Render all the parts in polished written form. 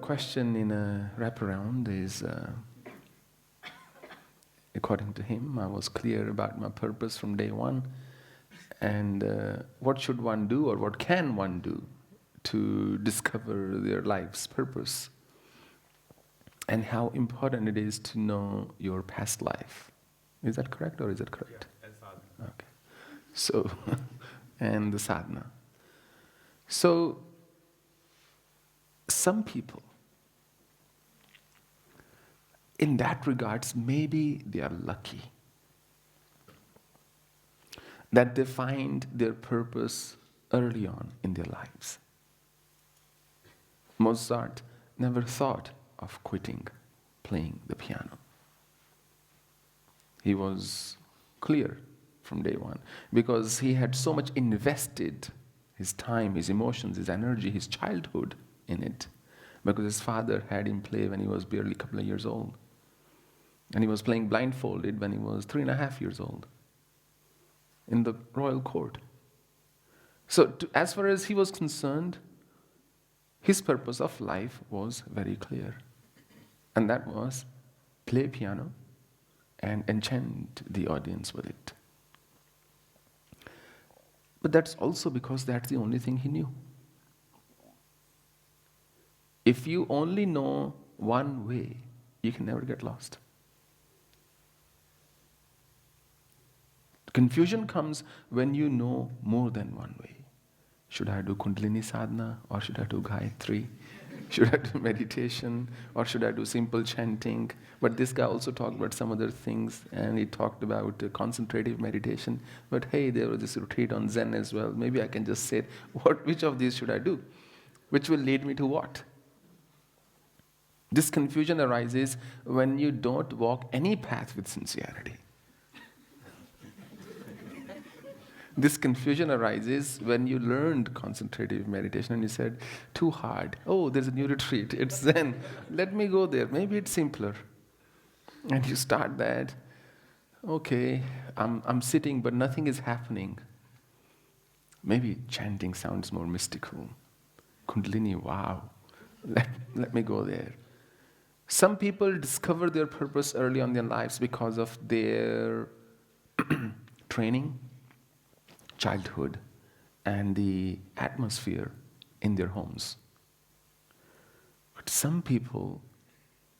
question in a wraparound is, according to him, I was clear about my purpose from day one. And what should one do, or what can one do to discover their life's purpose? And how important it is to know your past life. Is that correct, or is that correct? Yeah, that's sadhana. Okay. So, and the sadhana. So, some people, in that regards, maybe they are lucky that they find their purpose early on in their lives. Mozart never thought of quitting playing the piano. He was clear from day one because he had so much invested his time, his emotions, his energy, his childhood in it, because his father had him play when he was barely a couple of years old. And he was playing blindfolded when he was 3.5 years old in the royal court. So as far as he was concerned, his purpose of life was very clear. And that was play piano and enchant the audience with it. But that's also because that's the only thing he knew. If you only know one way, you can never get lost. Confusion comes when you know more than one way. Should I do Kundalini sadhana, or should I do Gayatri? Should I do meditation, or should I do simple chanting? But this guy also talked about some other things, and he talked about concentrative meditation. But hey, there was this retreat on Zen as well. Maybe I can just say, which of these should I do? Which will lead me to what? This confusion arises when you don't walk any path with sincerity. This confusion arises when you learned concentrative meditation and you said, too hard. Oh, there's a new retreat. It's Zen. Let me go there. Maybe it's simpler. And you start that. Okay, I'm sitting, but nothing is happening. Maybe chanting sounds more mystical. Kundalini, wow. Let me go there. Some people discover their purpose early on in their lives because of their training, childhood, and the atmosphere in their homes. But some people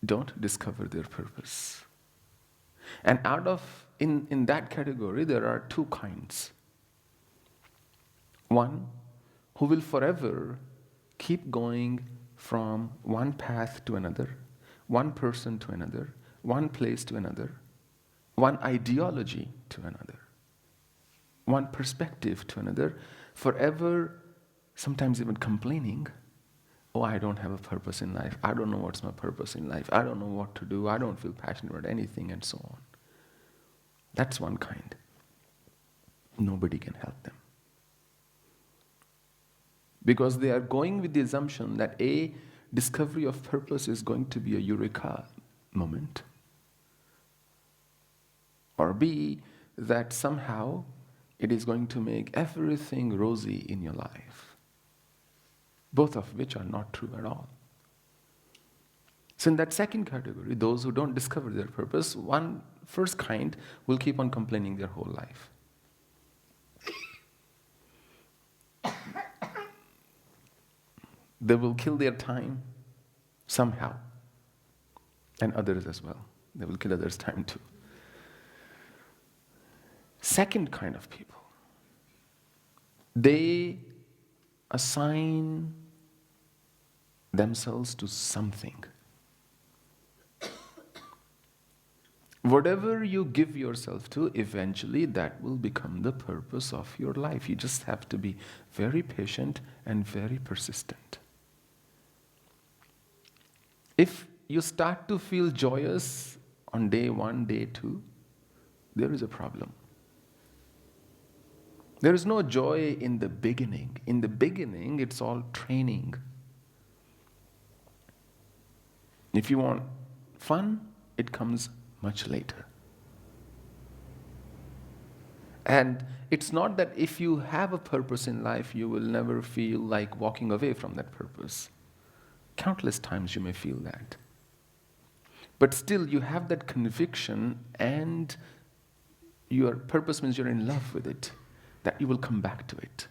don't discover their purpose. And in that category, there are two kinds. One, who will forever keep going from one path to another, one person to another, one place to another, one ideology to another, one perspective to another, forever, sometimes even complaining, oh, I don't have a purpose in life. I don't know what's my purpose in life. I don't know what to do. I don't feel passionate about anything, and so on. That's one kind. Nobody can help them. Because they are going with the assumption that A, discovery of purpose is going to be a Eureka moment, or B, that somehow it is going to make everything rosy in your life. Both of which are not true at all. So in that second category, those who don't discover their purpose, one first kind will keep on complaining their whole life. They will kill their time somehow, and others as well. They will kill others' time too. Second kind of people, they assign themselves to something. Whatever you give yourself to, eventually that will become the purpose of your life. You just have to be very patient and very persistent. If you start to feel joyous on day 1, day 2, there is a problem. There is no joy in the beginning. In the beginning, it's all training. If you want fun, it comes much later. And it's not that if you have a purpose in life, you will never feel like walking away from that purpose. Countless times you may feel that. But still you have that conviction, and your purpose means you're in love with it, that you will come back to it.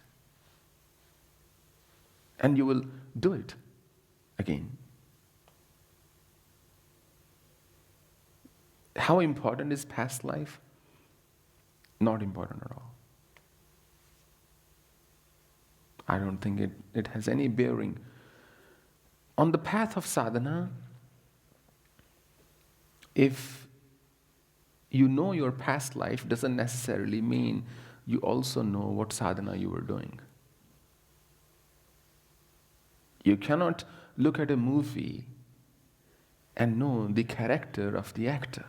And you will do it again. How important is past life? Not important at all. I don't think it has any bearing. On the path of sadhana, if you know your past life, doesn't necessarily mean you also know what sadhana you were doing. You cannot look at a movie and know the character of the actor.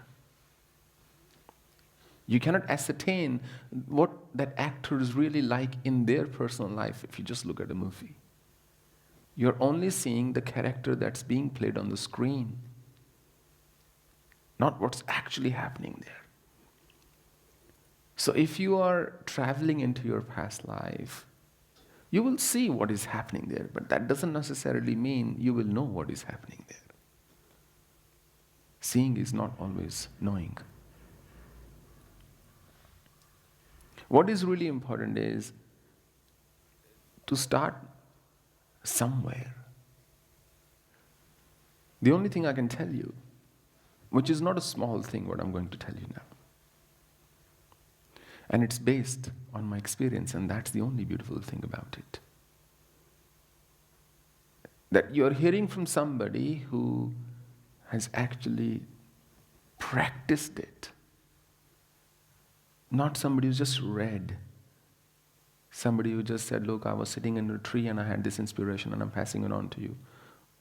You cannot ascertain what that actor is really like in their personal life if you just look at a movie. You're only seeing the character that's being played on the screen, not what's actually happening there. So if you are traveling into your past life, you will see what is happening there, but that doesn't necessarily mean you will know what is happening there. Seeing is not always knowing. What is really important is to start somewhere. The only thing I can tell you, which is not a small thing, what I'm going to tell you now, and it's based on my experience, and that's the only beautiful thing about it, that you're hearing from somebody who has actually practiced it. Not somebody who just read. Somebody who just said, look, I was sitting under a tree and I had this inspiration and I'm passing it on to you.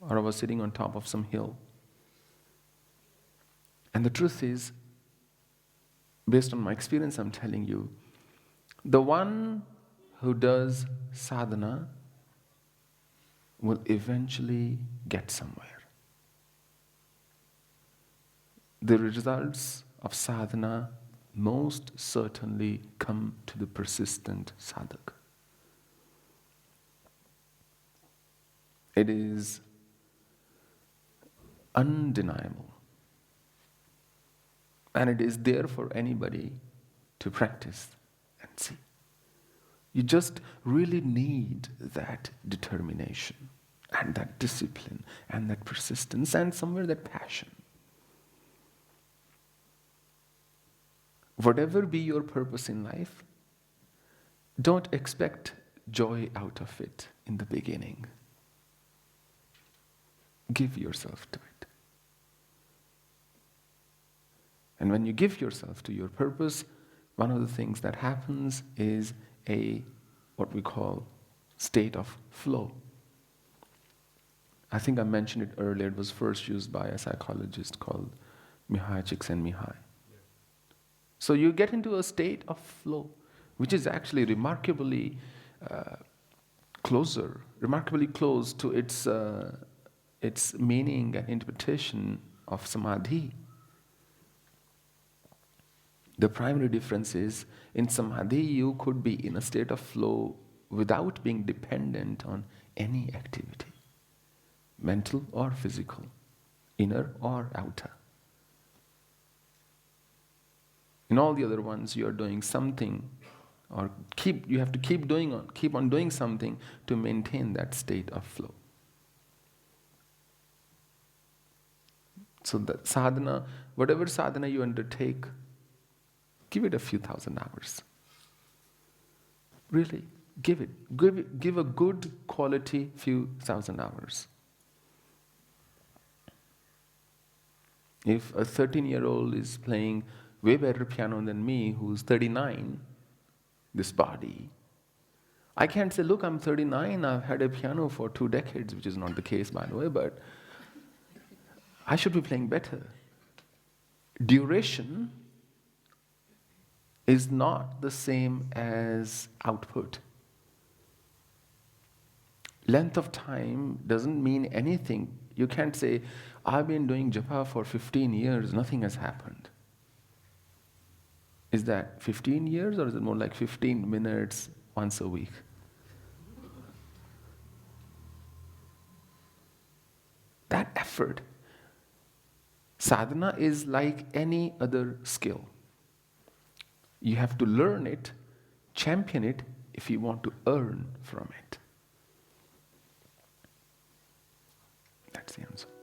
Or I was sitting on top of some hill. And the truth is, based on my experience, I'm telling you, the one who does sadhana will eventually get somewhere. The results of sadhana most certainly come to the persistent sadhak. It is undeniable. And it is there for anybody to practice and see. You just really need that determination and that discipline and that persistence and somewhere that passion. Whatever be your purpose in life, don't expect joy out of it in the beginning. Give yourself to it. And when you give yourself to your purpose, one of the things that happens is what we call state of flow. I think I mentioned it earlier. It was first used by a psychologist called Mihai Csikszentmihalyi. So you get into a state of flow, which is actually remarkably close to its meaning and interpretation of samadhi. The primary difference is, in samadhi you could be in a state of flow without being dependent on any activity, mental or physical, inner or outer. In all the other ones, you are doing something, or you have to keep on doing something to maintain that state of flow. So the sadhana, whatever sadhana you undertake, give it a few thousand hours. Really, give a good quality few thousand hours. If a 13-year-old is playing way better piano than me, who's 39, this body, I can't say, look, I'm 39, I've had a piano for 2 decades, which is not the case, by the way, but I should be playing better. Duration is not the same as output. Length of time doesn't mean anything. You can't say, I've been doing japa for 15 years, nothing has happened. Is that 15 years or is it more like 15 minutes once a week? effort. Sadhana is like any other skill. You have to learn it, champion it, if you want to earn from it. That's the answer.